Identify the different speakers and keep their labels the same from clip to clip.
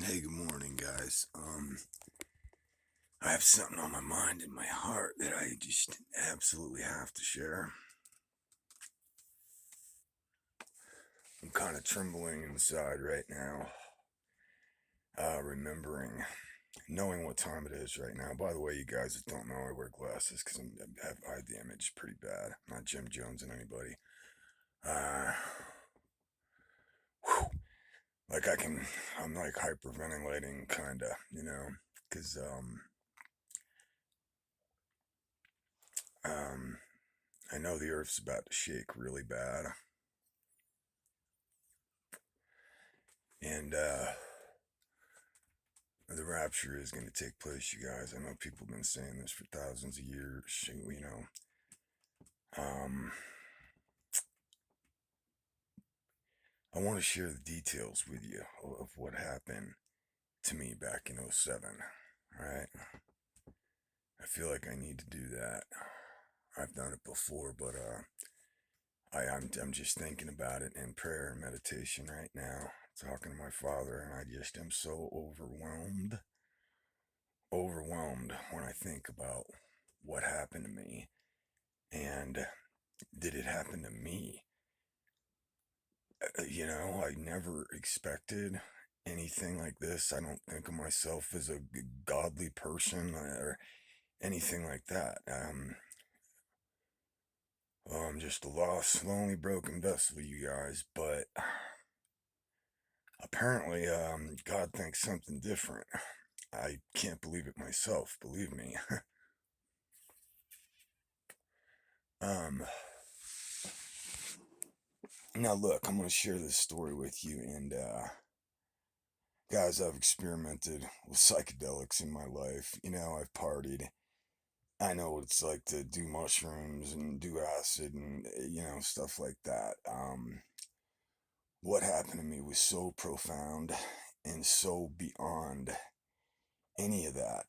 Speaker 1: Hey, good morning, guys. I have something on my mind and my heart that I just absolutely have to share. I'm kind of trembling inside right now, remembering, knowing what time it is right now. By the way, you guys that don't know, I wear glasses because I have eye damage pretty bad. I'm not Jim Jones and anybody. Uh, whew, I'm like hyperventilating, kinda, because um, I know the earth's about to shake really bad, and the rapture is going to take place, you guys. I know people have been saying this for thousands of years, Um, I want to share the details with you of what happened to me back in '07. Right? I feel like I need to do that. I've done it before, but I'm just thinking about it in prayer and meditation right now, talking to my father, and I just am so overwhelmed when I think about what happened to me. And did it happen to me? I never expected anything like this. I don't think of myself as a godly person or anything like that. Well, I'm just a lost, lonely, broken vessel, you guys. But apparently, God thinks something different. I can't believe it myself, believe me. um, Now, look, I'm going to share this story with you. And, guys, I've experimented with psychedelics in my life. I've partied. I know what it's like to do mushrooms and do acid and stuff like that. What happened to me was so profound and so beyond any of that.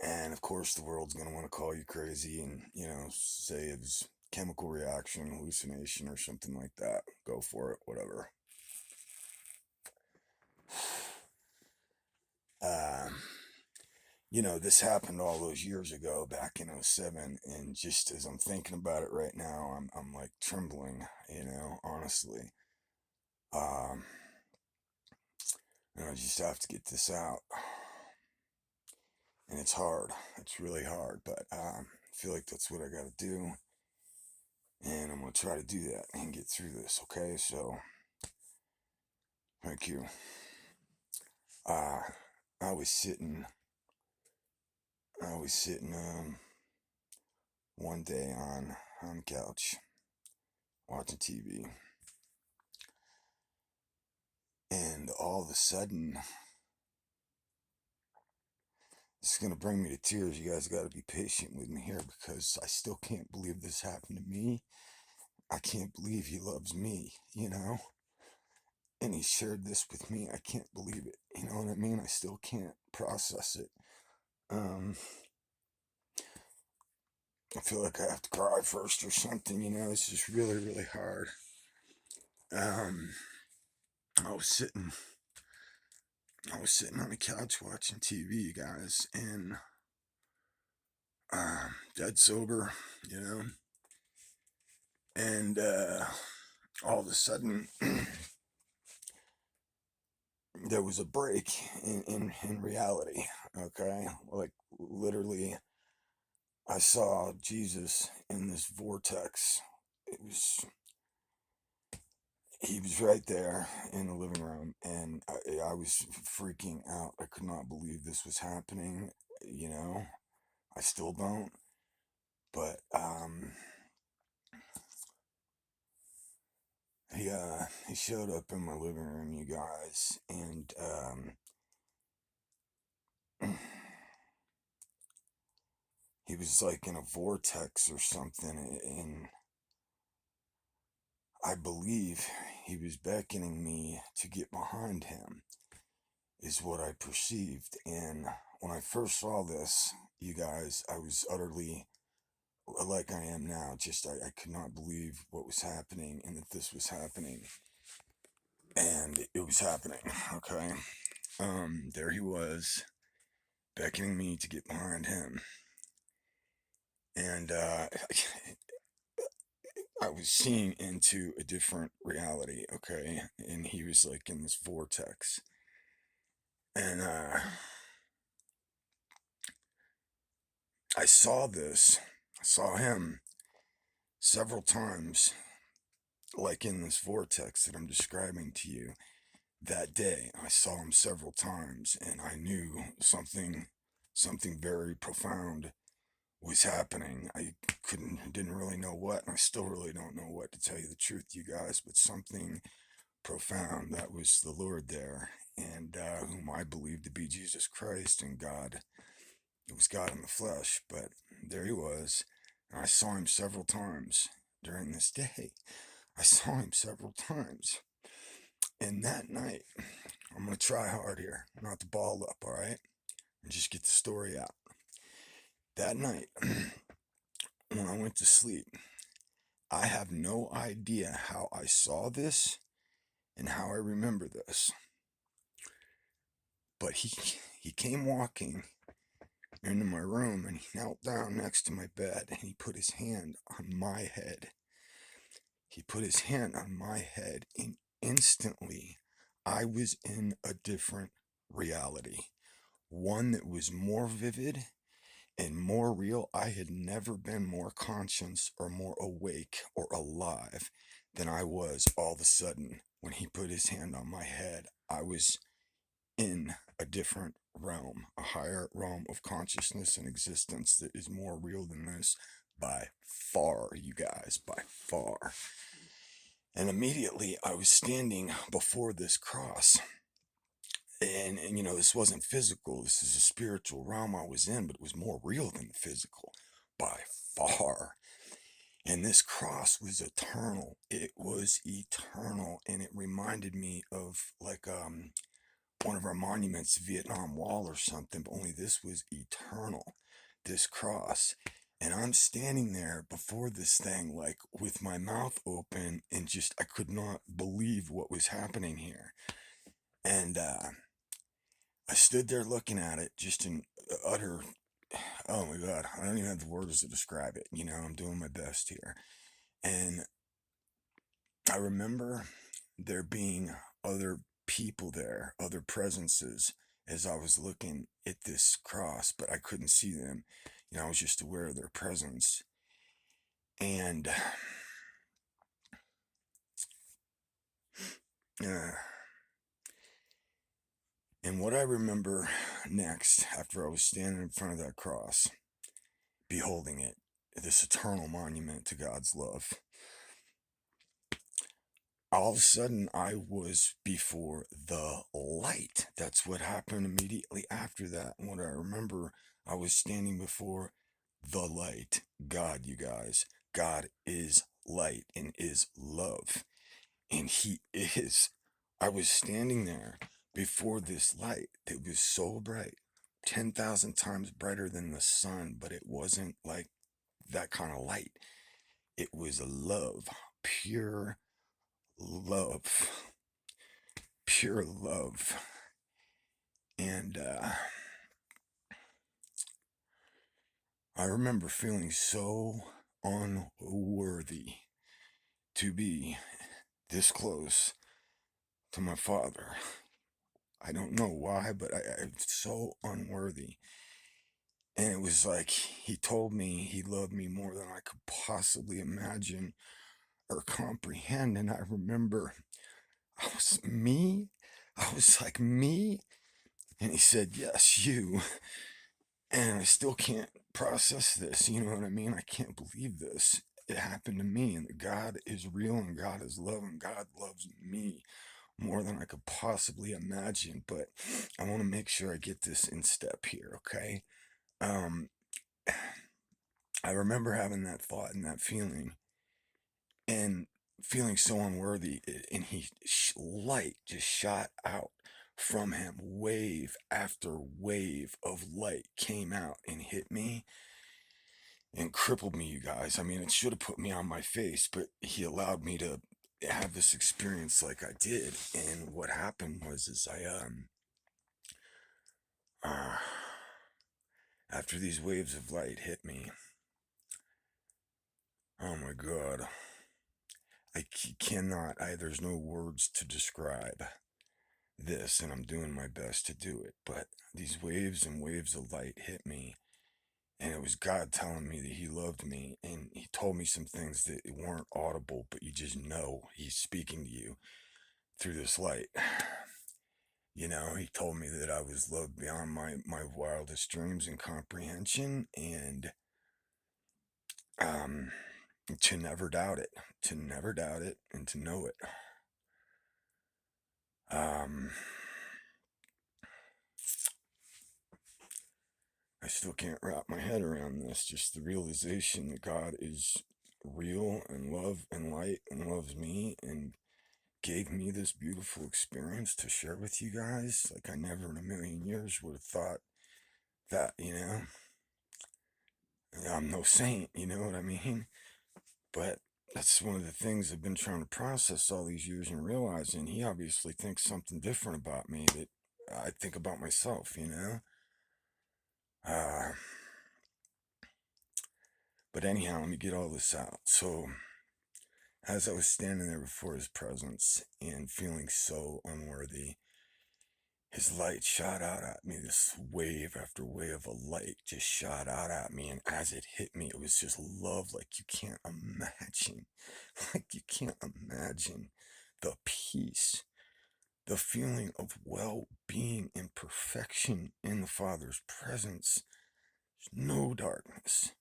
Speaker 1: And of course, the world's gonna want to call you crazy and say it's chemical reaction, hallucination, or something like that. Go for it, whatever. Um, this happened all those years ago, back in '07, and just as I'm thinking about it right now, I'm like trembling, honestly. Um, and I just have to get this out. And it's hard. It's really hard, but I feel like that's what I gotta do. And I'm gonna try to do that and get through this, okay? So, thank you. Uh, I was sitting, one day on the couch watching TV, and all of a sudden, it's gonna bring me to tears. You guys gotta be patient with me here because I still can't believe this happened to me. I can't believe he loves me, and he shared this with me. I can't believe it. You know what I mean? I still can't process it. Um, I feel like I have to cry first or something. It's just really, really hard. Um, I was sitting, on the couch watching TV, you guys, and dead sober, you know, and all of a sudden there was a break in reality. Okay, like literally, I saw Jesus in this vortex. It was He was right there in the living room, and I was freaking out. I could not believe this was happening. You know, I still don't. But he showed up in my living room, you guys, and he was like in a vortex or something, and I believe he was beckoning me to get behind him, is what I perceived. And when I first saw this, you guys, I was utterly like I am now. Just I could not believe what was happening and that this was happening. And it was happening, okay? There he was, beckoning me to get behind him. And I was seeing into a different reality, okay? And he was like in this vortex. And I saw this, I saw him several times, like in this vortex that I'm describing to you. That day, I saw him several times, and I knew something very profound was happening. I didn't really know what, and I still really don't know what, to tell you the truth, you guys, but something profound. That was the Lord there, and whom I believe to be Jesus Christ and God. It was God in the flesh, but there he was. And I saw him several times during this day. I saw him several times. And that night, I'm going to try hard here, not to ball up, all right? And just get the story out. That night, when I went to sleep, I have no idea how I saw this and how I remember this. But he came walking into my room, and he knelt down next to my bed, and he put his hand on my head. He put his hand on my head, and instantly I was in a different reality. One that was more vivid and more real. I had never been more conscious or more awake or alive than I was all of a sudden when he put his hand on my head. I was in a different realm, a higher realm of consciousness and existence that is more real than this by far, you guys, by far. And immediately I was standing before this cross. And you know, this wasn't physical. This is a spiritual realm I was in, but it was more real than the physical by far. And this cross was eternal. It was eternal. And it reminded me of like one of our monuments, Vietnam Wall or something, but only this was eternal, this cross. And I'm standing there before this thing, like with my mouth open, and just I could not believe what was happening here. And I stood there looking at it, just in utter, oh my God, I don't even have the words to describe it. You know, I'm doing my best here. And I remember there being other people there, other presences, as I was looking at this cross, but I couldn't see them. You know, I was just aware of their presence. And uh, and what I remember next, after I was standing in front of that cross, beholding it, this eternal monument to God's love, all of a sudden I was before the light. That's what happened immediately after that. And what I remember, I was standing before the light. God, you guys. God is light and is love. And he is. I was standing there before this light that was so bright, 10,000 times brighter than the sun, but it wasn't like that kind of light. It was love, pure love, pure love. And I remember feeling so unworthy to be this close to my father. I don't know why, but I'm so unworthy. And it was like he told me he loved me more than I could possibly imagine or comprehend. And I remember I was me. I was like, me? And he said, yes, you. And I still can't process this. You know what I mean? I can't believe this. It happened to me, and God is real, and God is love, and God loves me more than I could possibly imagine. But I want to make sure I get this in step here, okay? Um, I remember having that thought and that feeling, and feeling so unworthy, and light just shot out from him. Wave after wave of light came out and hit me. and crippled me, you guys. I mean, it should have put me on my face, but he allowed me to have this experience like I did. And what happened was, is uh, after these waves of light hit me, oh my God, cannot, there's no words to describe this, and I'm doing my best to do it. But these waves and waves of light hit me, and it was God telling me that He loved me, and He told me some things that weren't audible, but you just know He's speaking to you through this light. You know, He told me that I was loved beyond my wildest dreams and comprehension, and um, to never doubt it, and to know it. Um, I still can't wrap my head around this. Just the realization that God is real and love and light and loves me and gave me this beautiful experience to share with you guys. Like, I never in a million years would have thought that, you know. I'm no saint, you know what I mean? But that's one of the things I've been trying to process all these years and realizing He obviously thinks something different about me that I think about myself, you know? Uh, but anyhow, let me get all this out. So, as I was standing there before His presence and feeling so unworthy, His light shot out at me. This wave after wave of light just shot out at me. And as it hit me, it was just love like you can't imagine. Like you can't imagine the peace, the feeling of well being and perfection in the Father's presence. No darkness,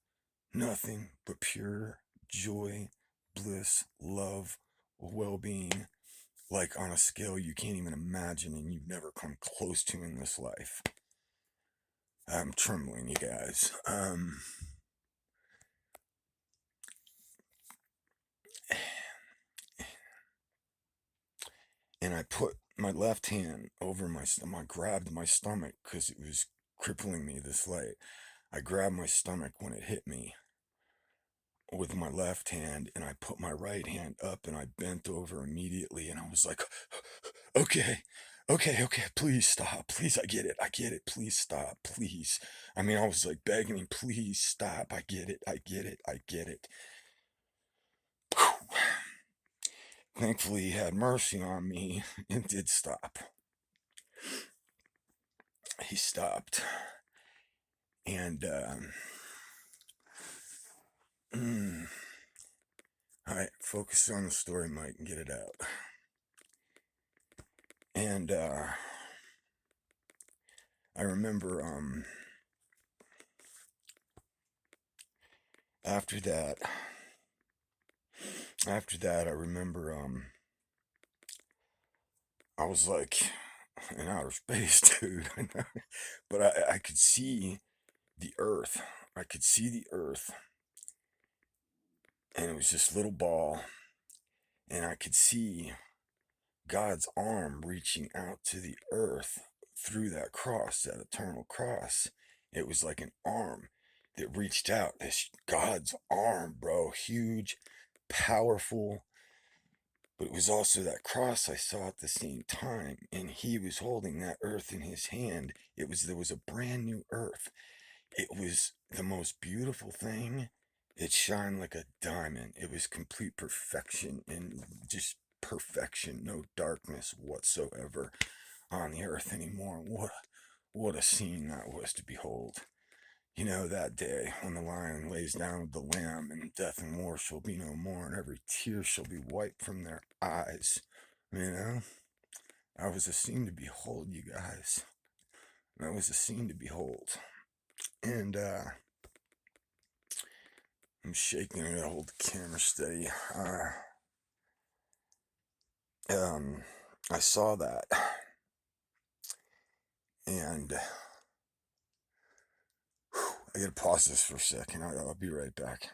Speaker 1: nothing but pure joy, bliss, love, well being, like on a scale you can't even imagine and you've never come close to in this life. I'm trembling, you guys. And I put my left hand over my stomach. I grabbed my stomach because it was crippling me, this light. I grabbed my stomach when it hit me with my left hand, and I put my right hand up and I bent over immediately, and I was like, okay, okay, please stop, please, I get it, please stop, please. I mean, I was like begging him, please stop, I get it, I get it, I get it. Thankfully, He had mercy on me and did stop. He stopped. And, all right, focus on the story, Mike, and get it out. And, I remember, after that, I remember, I was like in outer space, dude. But I could see the earth. I could see the earth, and it was this little ball, and I could see God's arm reaching out to the earth through that cross, that eternal cross. It was like an arm that reached out. This God's arm, bro, huge, powerful. But it was also that cross I saw at the same time, and He was holding that earth in His hand. There was a brand new earth. It was the most beautiful thing. It shined like a diamond. It was complete perfection and just perfection, no darkness whatsoever on the earth anymore. What a scene that was to behold. You know, that day when the lion lays down with the lamb, and death and war shall be no more, and every tear shall be wiped from their eyes. You know, that was a scene to behold, you guys. That was a scene to behold. And, I'm shaking it to hold the camera steady. I saw that, and I gotta pause this for a second. I'll be right back.